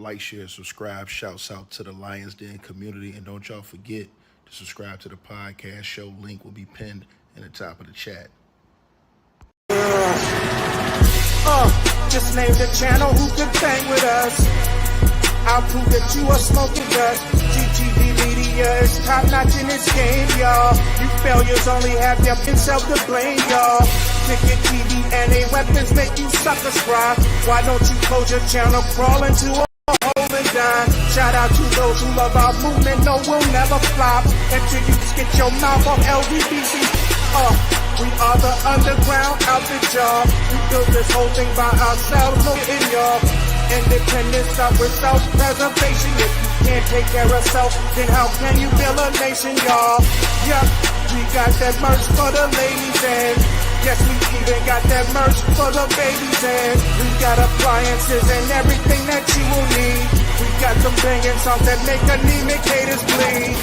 Like, share, subscribe. Shouts out to the Lions Den community. And don't y'all forget to subscribe to the podcast show. Link will be pinned in the top of the chat. Just name the channel who can bang with us. I'll prove that you are smoking dust. GTV Media is top notch in this game, y'all. You failures only have yourself to blame, y'all. Ticket TV and a weapons make you suckers cry. Why don't you close your channel, crawl into a hole and die? Shout out to those who love our movement, no, we'll never flop until you get your mouth off LGBT. We are the underground outfit, y'all. We built this whole thing by ourselves, no in y'all. Independence start with self-preservation. If you can't take care of self, then how can you build a nation, y'all? Yup, we got that merch for the ladies and yes, we even got that merch for the babies and we got appliances and everything that you will need. We got some banging songs that make anemic haters bleed.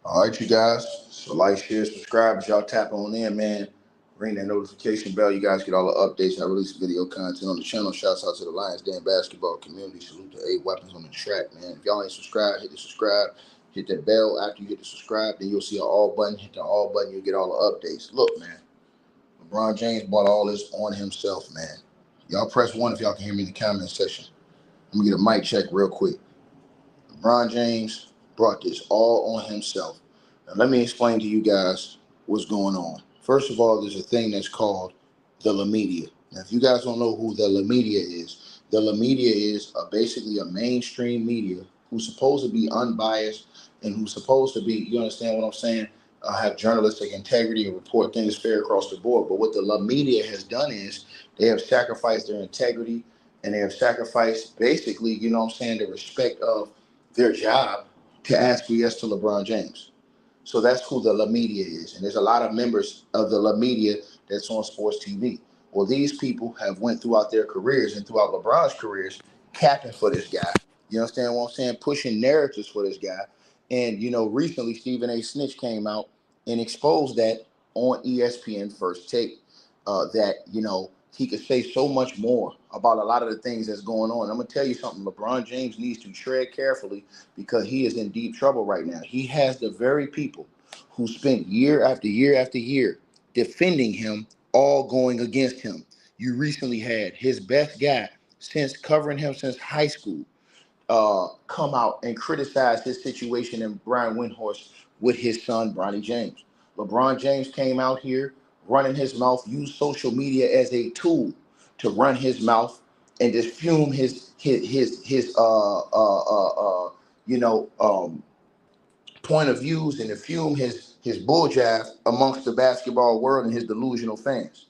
All right, you guys. So like, share, subscribe. As y'all tap on in, man. Ring that notification bell. You guys get all the updates. I release video content on the channel. Shouts out to the Lions Den basketball community. Salute to A Weapons on the track, man. If y'all ain't subscribed, hit the subscribe. Hit that bell. After you hit the subscribe, then you'll see an all button. Hit the all button. You'll get all the updates. Look, man. LeBron James bought all this on himself, man. Y'all press 1 if y'all can hear me in the comment section. I'm going to get a mic check real quick. LeBron James brought this all on himself. Now, let me explain to you guys what's going on. First of all, there's a thing that's called the La Media. Now, if you guys don't know who the La Media is, the La Media is basically a mainstream media who's supposed to be unbiased and who's supposed to be, you understand what I'm saying, have journalistic integrity and report things fair across the board. But what the La Media has done is they have sacrificed their integrity and they have sacrificed basically, you know what I'm saying, the respect of their job to acquiesce to LeBron James. So that's who the La Media is. And there's a lot of members of the La Media that's on sports TV. Well, these people have went throughout their careers and throughout LeBron's careers capping for this guy. You understand what I'm saying? Pushing narratives for this guy. And, you know, recently Stephen A. Snitch came out and exposed that on ESPN First Take, that, you know, he could say so much more about a lot of the things that's going on. I'm going to tell you something. LeBron James needs to tread carefully because he is in deep trouble right now. He has the very people who spent year after year after year defending him all going against him. You recently had his best guy since covering him since high school come out and criticize his situation in Brian Windhorst with his son, Bronny James. LeBron James came out here running his mouth, used social media as a tool to run his mouth and just fume his point of views and to fume his bull jive amongst the basketball world and his delusional fans.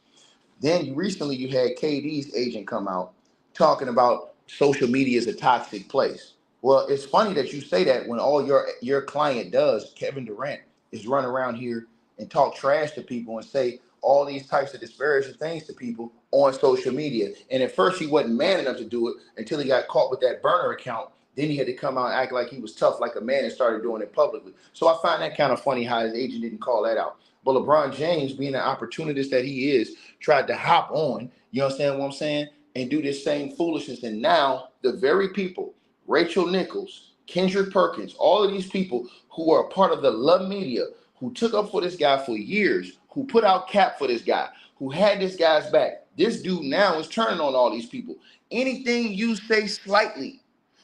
Then recently you had KD's agent come out talking about social media is a toxic place. Well, it's funny that you say that when all your client does, Kevin Durant, is run around here and talk trash to people and say all these types of disparaging things to people on social media. And at first he wasn't man enough to do it until he got caught with that burner account. Then he had to come out and act like he was tough like a man and started doing it publicly. So I find that kind of funny how his agent didn't call that out. But LeBron James, being an opportunist that he is, tried to hop on, you understand what I'm saying, and do this same foolishness. And now the very people, Rachel Nichols, Kendrick Perkins, all of these people who are a part of the La Media, who took up for this guy for years, who put out cap for this guy, who had this guy's back. This dude now is turning on all these people. Anything you say slightly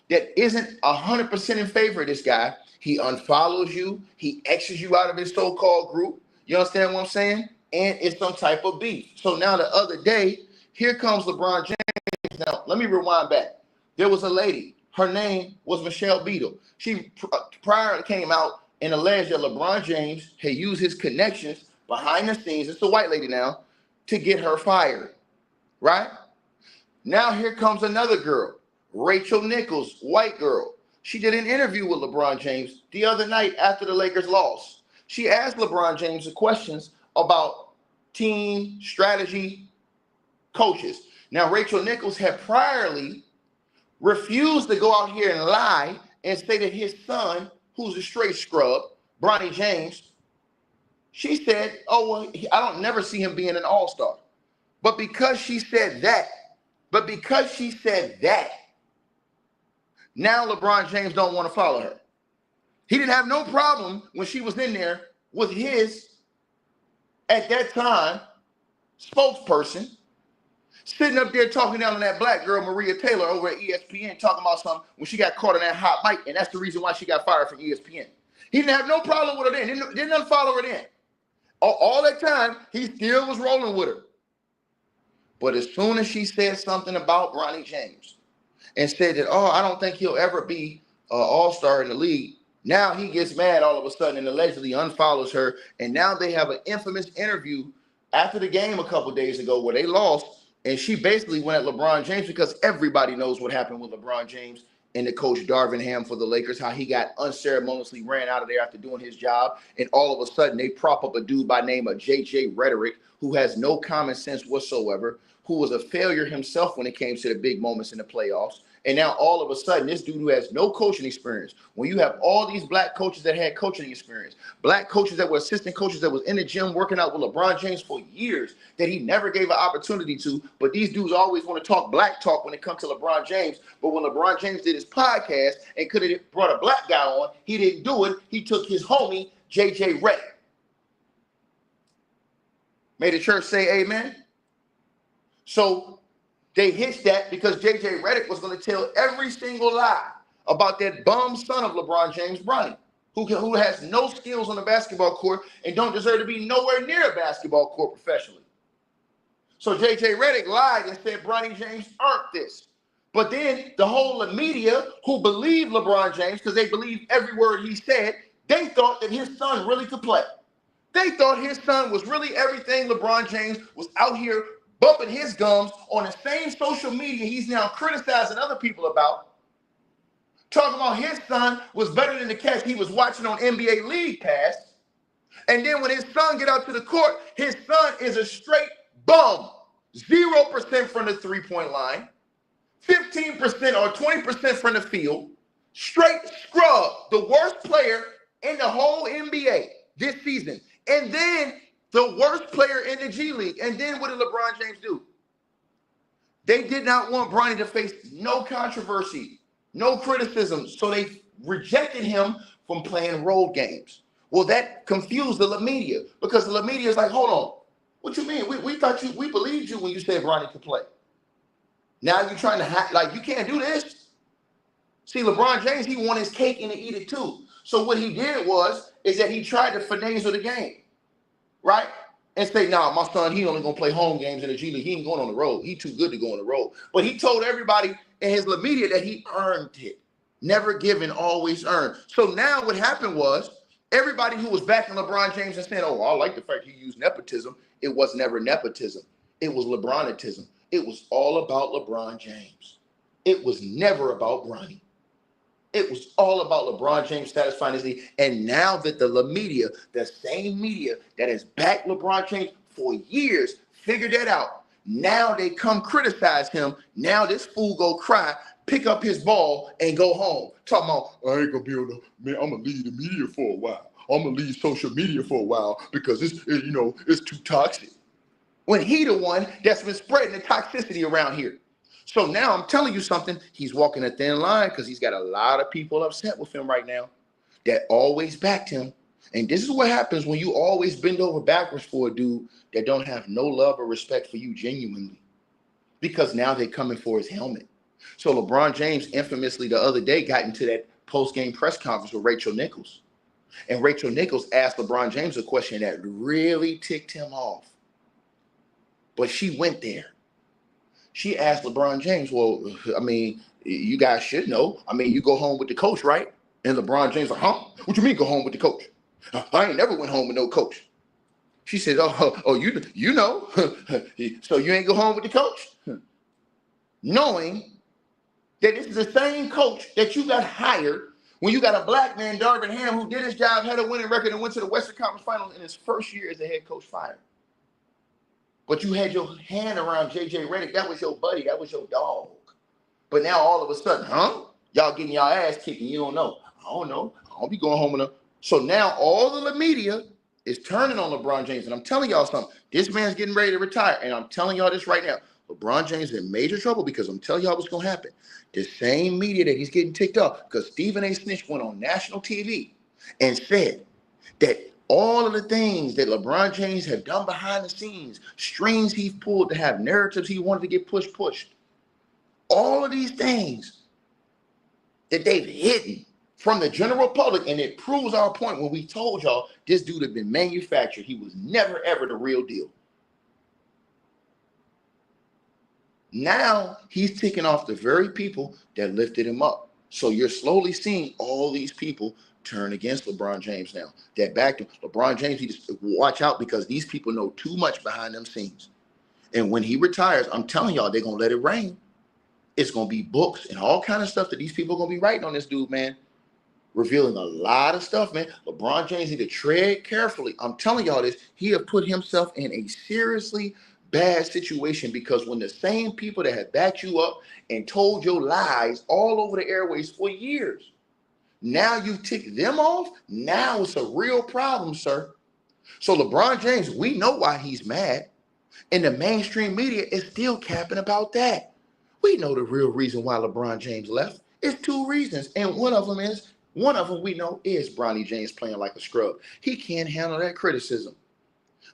that isn't 100% in favor of this guy, he unfollows you, he X's you out of his so-called group. You understand what I'm saying? And it's some type of beef. So now the other day, here comes LeBron James. Now, let me rewind back. There was a lady. Her name was Michelle Beadle. She prior came out and alleged that LeBron James had used his connections behind the scenes, it's a white lady now, to get her fired, right? Now here comes another girl, Rachel Nichols, white girl. She did an interview with LeBron James the other night after the Lakers lost. She asked LeBron James the questions about team strategy, coaches. Now, Rachel Nichols had priorly refused to go out here and lie and say that his son, who's a straight scrub, Bronny James, she said, oh, well, I don't never see him being an all-star. But because she said that, now LeBron James don't want to follow her. He didn't have no problem when she was in there with his, at that time, spokesperson, sitting up there talking down on that black girl, Maria Taylor, over at ESPN, talking about something when she got caught on that hot mic, and that's the reason why she got fired from ESPN. He didn't have no problem with her then. Didn't unfollow her then. All that time, he still was rolling with her. But as soon as she said something about Bronny James and said that, oh, I don't think he'll ever be an all-star in the league, now he gets mad all of a sudden and allegedly unfollows her. And now they have an infamous interview after the game a couple days ago where they lost. And she basically went at LeBron James because everybody knows what happened with LeBron James and the coach Darvin Ham for the Lakers, how he got unceremoniously ran out of there after doing his job. And all of a sudden they prop up a dude by name of JJ Redick, who has no common sense whatsoever, who was a failure himself when it came to the big moments in the playoffs. And now all of a sudden, this dude who has no coaching experience, when you have all these black coaches that had coaching experience, black coaches that were assistant coaches that was in the gym working out with LeBron James for years that he never gave an opportunity to, but these dudes always want to talk black talk when it comes to LeBron James. But when LeBron James did his podcast and could have brought a black guy on, he didn't do it. He took his homie, JJ Redick. May the church say amen. So they hitched that because JJ Redick was going to tell every single lie about that bum son of LeBron James, Bronny, who has no skills on the basketball court and don't deserve to be nowhere near a basketball court professionally. So JJ Redick lied and said Bronny James earned this. But then the whole media who believed LeBron James, because they believed every word he said, they thought that his son really could play. They thought his son was really everything LeBron James was out here bumping his gums on the same social media he's now criticizing other people about, talking about his son was better than the cats he was watching on NBA League Pass. And then when his son get out to the court, his son is a straight bum. 0% from the three-point line, 15% or 20% from the field, straight scrub, the worst player in the whole NBA this season. And then the worst player in the G League. And then what did LeBron James do? They did not want Bronny to face no controversy, no criticism. So they rejected him from playing road games. Well, that confused the media because the media is like, hold on. What you mean? We thought we believed you when you said Bronny could play. Now you're trying to hack, like, you can't do this. See, LeBron James, he want his cake and to eat it too. So what he did is that he tried to finagle the game. Right? And say, nah, my son, he only going to play home games in the G League. He ain't going on the road. He too good to go on the road. But he told everybody in his media that he earned it. Never given, always earned. So now what happened was everybody who was backing LeBron James and saying, oh, I like the fact he used nepotism. It was never nepotism. It was LeBronitism. It was all about LeBron James. It was never about Bronny. It was all about LeBron James satisfying his need. And now that the media, the same media that has backed LeBron James for years, figured that out. Now they come criticize him. Now this fool go cry, pick up his ball, and go home. Talking about, I ain't gonna be able to, man, I'm gonna leave the media for a while. I'm gonna leave social media for a while because it's too toxic. When he the one that's been spreading the toxicity around here. So now I'm telling you something, he's walking a thin line because he's got a lot of people upset with him right now that always backed him. And this is what happens when you always bend over backwards for a dude that don't have no love or respect for you genuinely. Because now they're coming for his helmet. So LeBron James infamously the other day got into that post-game press conference with Rachel Nichols. And Rachel Nichols asked LeBron James a question that really ticked him off. But she went there. She asked LeBron James, well, I mean, you guys should know. I mean, you go home with the coach, right? And LeBron James like, huh? What you mean go home with the coach? I ain't never went home with no coach. She said, oh, you know. So you ain't go home with the coach? Knowing that this is the same coach that you got hired when you got a black man, Darvin Ham, who did his job, had a winning record, and went to the Western Conference Finals in his first year as a head coach fired. But you had your hand around JJ Redick. That was your buddy. That was your dog. But now all of a sudden, y'all getting y'all ass kicked and you don't know. I don't know. I don't be going home enough. So now all of the media is turning on LeBron James. And I'm telling y'all something. This man's getting ready to retire. And I'm telling y'all this right now. LeBron James is in major trouble because I'm telling y'all what's going to happen. The same media that he's getting ticked off, because Stephen A. Smith went on national TV and said that all of the things that LeBron James had done behind the scenes, strings he's pulled to have narratives he wanted to get pushed, all of these things that they've hidden from the general public, and it proves our point when we told y'all this dude had been manufactured. He was never, ever the real deal. Now he's ticking off the very people that lifted him up. So you're slowly seeing all these people turn against LeBron James now. That back to LeBron James, he just watch out because these people know too much behind them scenes. And when he retires, I'm telling y'all, they're going to let it rain. It's going to be books and all kind of stuff that these people are going to be writing on this dude, man. Revealing a lot of stuff, man. LeBron James need to tread carefully. I'm telling y'all this. He have put himself in a seriously bad situation because when the same people that have backed you up and told your lies all over the airways for years, now you tick them off. Now it's a real problem, sir. So LeBron James, we know why he's mad. And the mainstream media is still capping about that. We know the real reason why LeBron James left. It's two reasons. And one of them we know is Bronny James playing like a scrub. He can't handle that criticism.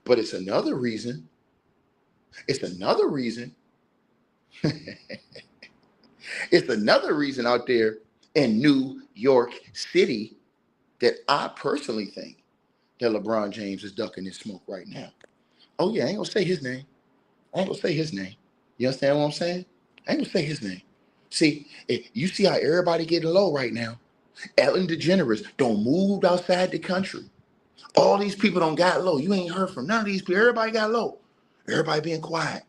But it's another reason. It's another reason out there in New York City that I personally think that LeBron James is ducking his smoke right now. Oh, yeah, I ain't gonna say his name. You understand what I'm saying? I ain't gonna say his name. See, you see how everybody getting low right now. Ellen DeGeneres don't move outside the country. All these people don't got low. You ain't heard from none of these people. Everybody got low. Everybody being quiet.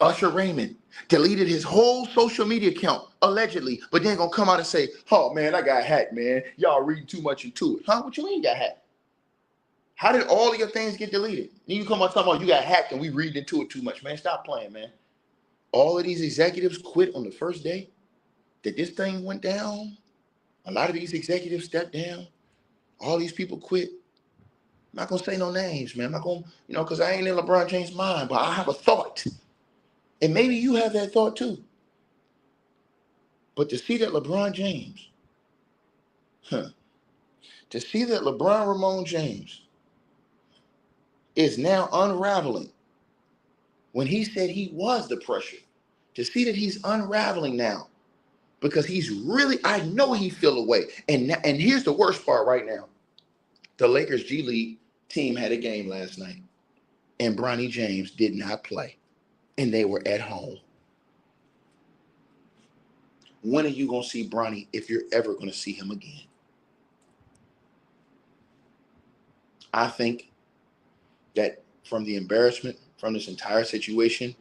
Usher Raymond deleted his whole social media account, allegedly, but then gonna come out and say, oh man, I got hacked, man. Y'all reading too much into it. Huh? What you mean you got hacked? How did all of your things get deleted? Then you come out talking about you got hacked and we read into it too much, man. Stop playing, man. All of these executives quit on the first day that this thing went down. A lot of these executives stepped down. All these people quit. I'm not going to say no names, man. I'm not going to, because I ain't in LeBron James' mind, but I have a thought. And maybe you have that thought too. But to see that LeBron James, to see that LeBron Ramon James is now unraveling when he said he was the pressure, to see that he's unraveling now because he's really, I know he feel away. And here's the worst part right now. The Lakers G League team had a game last night and Bronny James did not play and they were at home. When are you going to see Bronny if you're ever going to see him again? I think that from the embarrassment from this entire situation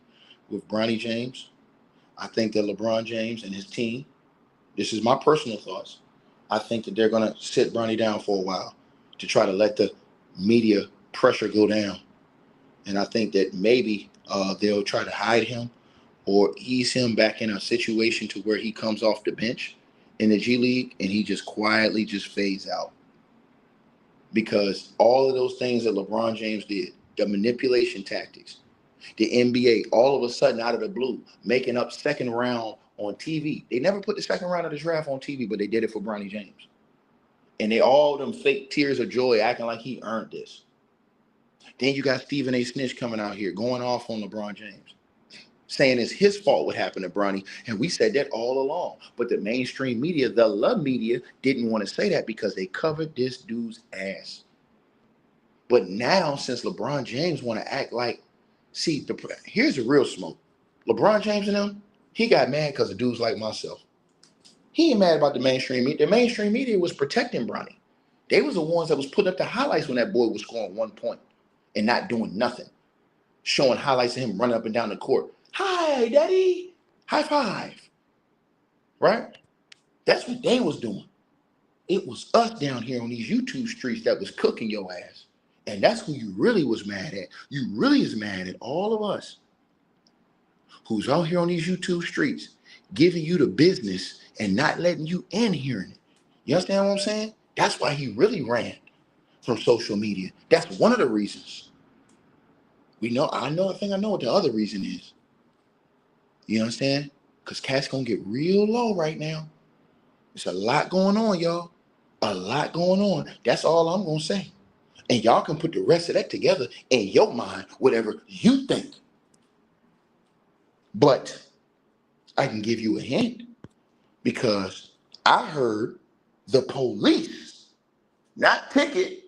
with Bronny James, I think that LeBron James and his team, this is my personal thoughts, I think that they're going to sit Bronny down for a while to try to let the media pressure go down. And I think that maybe they'll try to hide him or ease him back in a situation to where he comes off the bench in the G League and he just quietly just fades out. Because all of those things that LeBron James did, the manipulation tactics, the NBA, all of a sudden out of the blue, making up second round on TV. They never put the second round of the draft on TV, but they did it for Bronny James. And they all them fake tears of joy acting like he earned this. Then you got Stephen A. Smith coming out here going off on LeBron James, saying it's his fault what happened to Bronny. And we said that all along. But the mainstream media, the love media, didn't want to say that because they covered this dude's ass. But now, since LeBron James want to act like, see, here's the real smoke. LeBron James and them, he got mad because of dudes like myself. He ain't mad about the mainstream media. The mainstream media was protecting Bronny. They was the ones that was putting up the highlights when that boy was scoring 1 point and not doing nothing. Showing highlights of him running up and down the court. Hi, daddy. High five. Right? That's what they was doing. It was us down here on these YouTube streets that was cooking your ass. And that's who you really was mad at. You really is mad at all of us who's out here on these YouTube streets giving you the business and not letting you in hearing it. You understand what I'm saying? That's why he really ran from social media. That's one of the reasons. I think I know what the other reason is. You understand? Because cat's gonna get real low right now. There's a lot going on, y'all. A lot going on. That's all I'm gonna say. And y'all can put the rest of that together in your mind, whatever you think. But I can give you a hint because I heard the police, not ticket,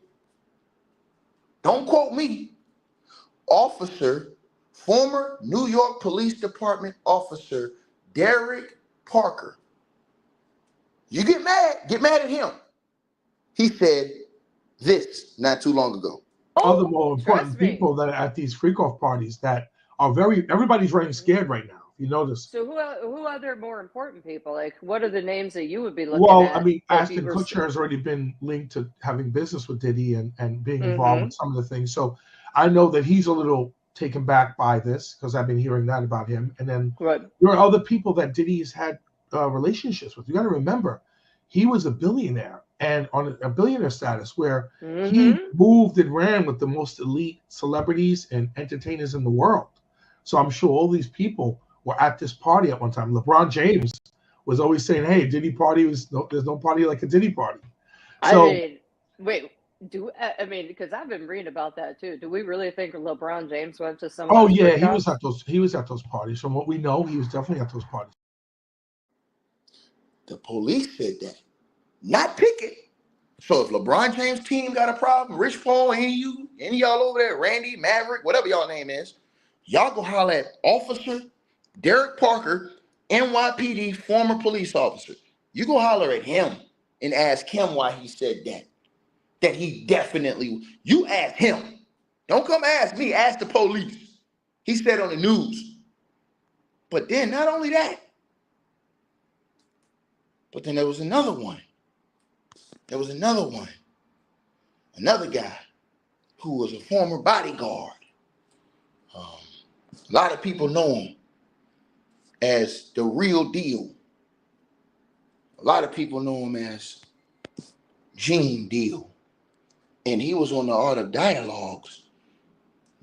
don't quote me, former New York Police Department officer Derek Parker. You get mad at him. He said this not too long ago. Other more important people that are at these freak-off parties that are everybody's very scared right now. You notice. So who other more important people? Like, what are the names that you would be looking well, at? I mean, Ashton Kutcher has already been linked to having business with Diddy and being involved with some of the things. So I know that he's a little taken back by this because I've been hearing that about him. And then there are other people that Diddy has had relationships with. You got to remember, he was a billionaire and on a billionaire status where he moved and ran with the most elite celebrities and entertainers in the world. So I'm sure all these people were at this party at one time. LeBron James was always saying, "Hey, Diddy party there's no party like a Diddy party." So, because I've been reading about that too. Do we really think LeBron James went to some? Oh yeah, he was at those parties. From what we know, he was definitely at those parties. The police said that, not Pickett. So if LeBron James' team got a problem, Rich Paul, any of y'all over there, Randy, Maverick, whatever y'all name is, y'all go holler at Officer Derek Parker, NYPD former police officer. You go holler at him and ask him why he said that. That he definitely, you ask him. Don't come ask me, ask the police. He said on the news. But then not only that, but then there was another one. Another guy who was a former bodyguard. A lot of people know him as the real deal. A lot of people know him as Gene Deal. And he was on the Art of Dialogues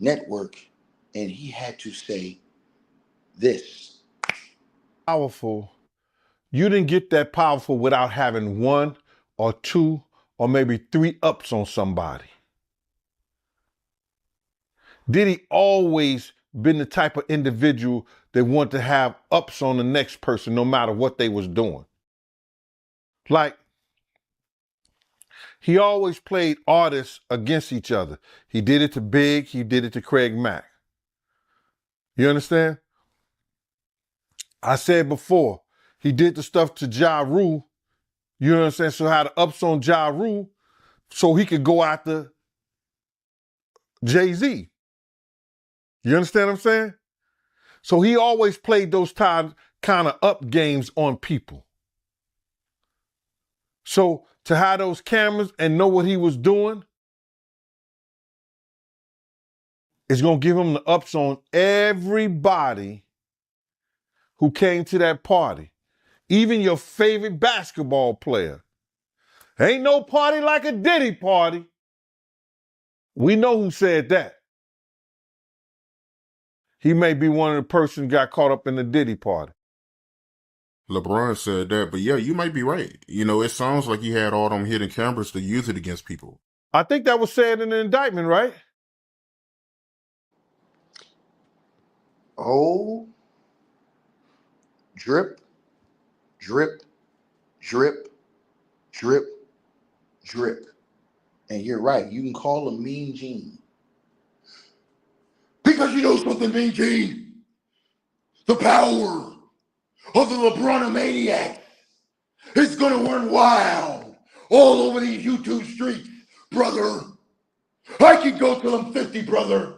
network, and he had to say this. Powerful. You didn't get that powerful without having one or two or maybe three ups on somebody. Diddy always been the type of individual that wanted to have ups on the next person no matter what they was doing. Like, he always played artists against each other. He did it to Big, he did it to Craig Mack. You understand? I said before, he did the stuff to Ja Rule, you know what I'm saying? So had the ups on Ja Rule so he could go after Jay-Z. You understand what I'm saying? So he always played those kind of up games on people. So to have those cameras and know what he was doing is going to give him the ups on everybody who came to that party. Even your favorite basketball player. Ain't no party like a Diddy party. We know who said that. He may be one of the persons who got caught up in the Diddy party. LeBron said that, but yeah, you might be right. You know, it sounds like he had all them hidden cameras to use it against people. I think that was said in the indictment, right? Oh, drip, drip, drip, drip, drip. And you're right, you can call him Mean Gene. Because you know something, Mean Gene? The power of the LeBronomaniac is gonna run wild all over these YouTube streets, brother. I can go till I'm 50, brother.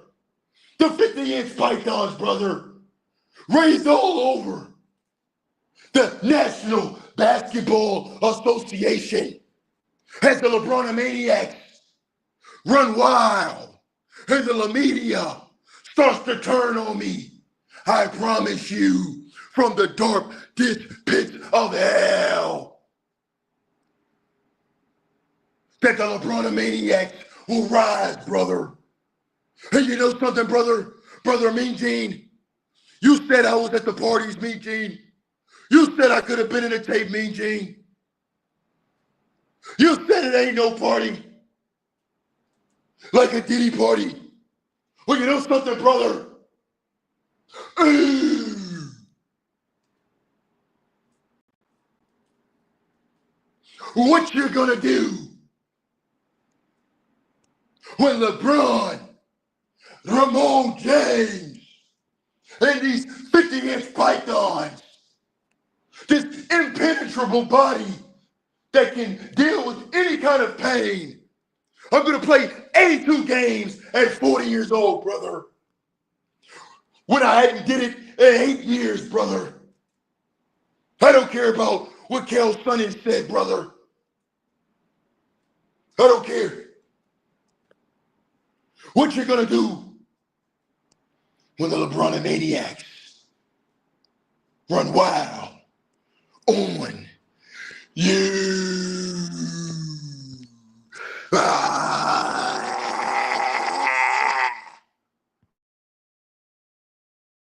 The 50-inch pythons, brother. Raised all over. The National Basketball Association has the LeBronomaniacs run wild and the media starts to turn on me, I promise you, from the darkest pits of hell, that the LeBron maniacs will rise, brother. And you know something, brother? Brother Mean Gene, you said I was at the parties, Mean Gene. You said I could have been in the tape, Mean Gene. You said it ain't no party like a Diddy party. Well, you know something, brother? What you're gonna do when LeBron, Ramon James, and these 50-inch pythons, this impenetrable body that can deal with any kind of pain. I'm gonna play 82 games at 40 years old, brother. When I hadn't did it in 8 years, brother. I don't care about what Kel Sonnen said, brother. I don't care. What you're gonna do when the LeBron maniacs run wild on you.